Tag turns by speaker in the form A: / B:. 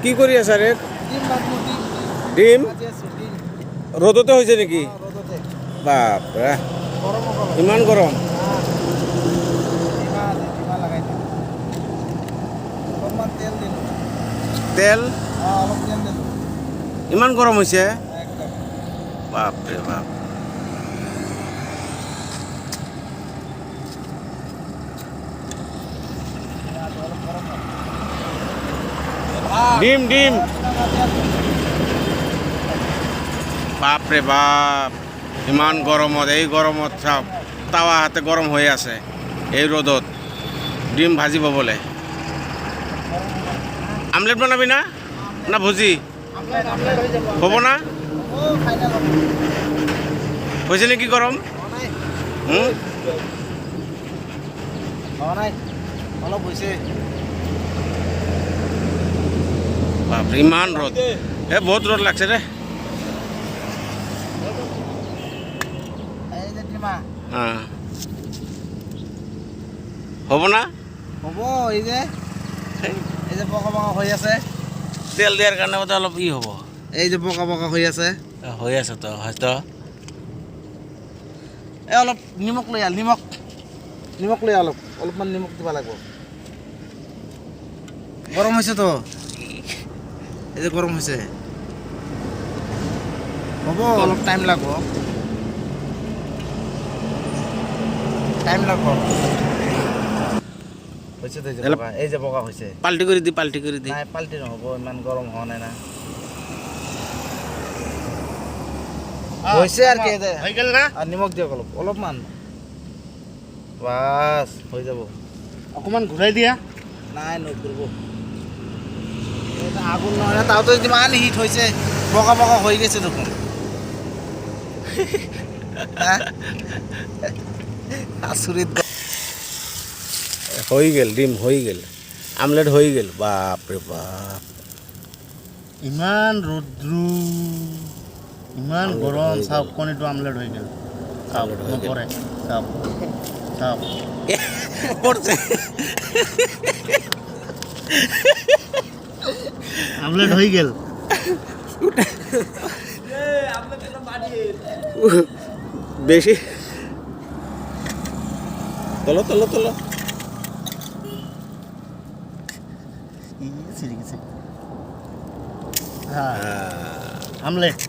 A: কি কৰি আছা ৰে? ডিম ৰ'দতে হৈছে নেকি? বাপৰে ইমান গৰম। তেল ইমান গৰম হৈছে? বাপৰে বাপ। ডিম ডিম বাপৰে বাপ, ইমান গৰমত, এই গৰমত চাওক টাৱা হাতে গৰম হৈ আছে এই ৰ'দত। ডিম ভাজিব বোলে। আমলেট বনাবি না না ভুজি হ'ব না? হৈছে নেকি গৰম?
B: অলপ হৈছে।
A: বাপৰে ইমান ৰ'দ, বহুত ৰ'দ লাগছে দে। হ'ব না?
B: হ'ব। এই যে বগা বগা হৈ আছে,
A: তেল দিয়াৰ কাৰণে অলপ ই হ'ব।
B: এই যে বগা বগা হৈ আছে
A: তো হয়তো।
B: এই অলপ নিমখ লৈ আহ, নিমখ লৈ আহ, অলপমান নিমখ দিব লাগিব। গৰম হৈছেতো, এই যে গৰম হৈছে। হ'ব, অলপ টাইম লাগিব, হৈছে তো। এই যে বগা হৈছে,
A: পাল্টি কৰি দি, পাল্টি কৰি দি।
B: নাই পাল্টি নহ'ব, ইমান গৰম হোৱা নাই না। হৈছে আৰু কি হৈ গ'ল না? আৰু নিমখ দিয়ক অলপমান, বাছ হৈ যাব।
A: অকণমান ঘূৰাই দিয়া।
B: নাই নঘূৰিব, আগুন নহয় না। তাওতো ইমান হিট হৈছে, বগা বগা হৈ গৈছে দেখোন। আচৰিত
A: হৈ গ'ল, ডিম হৈ গ'ল, আমলেট হৈ গ'ল। বাপৰে বাপ,
C: ইমান ৰ'দ্ৰু, ইমান গৰম। চাওক কণীটো আমলেট হৈ গ'ল। চাওক নপৰে, চাওক চাওক
A: পড়ছে।
C: আমলেট হৈ গ'ল।
A: বেশি তলো তলো তলো
C: আমলেট।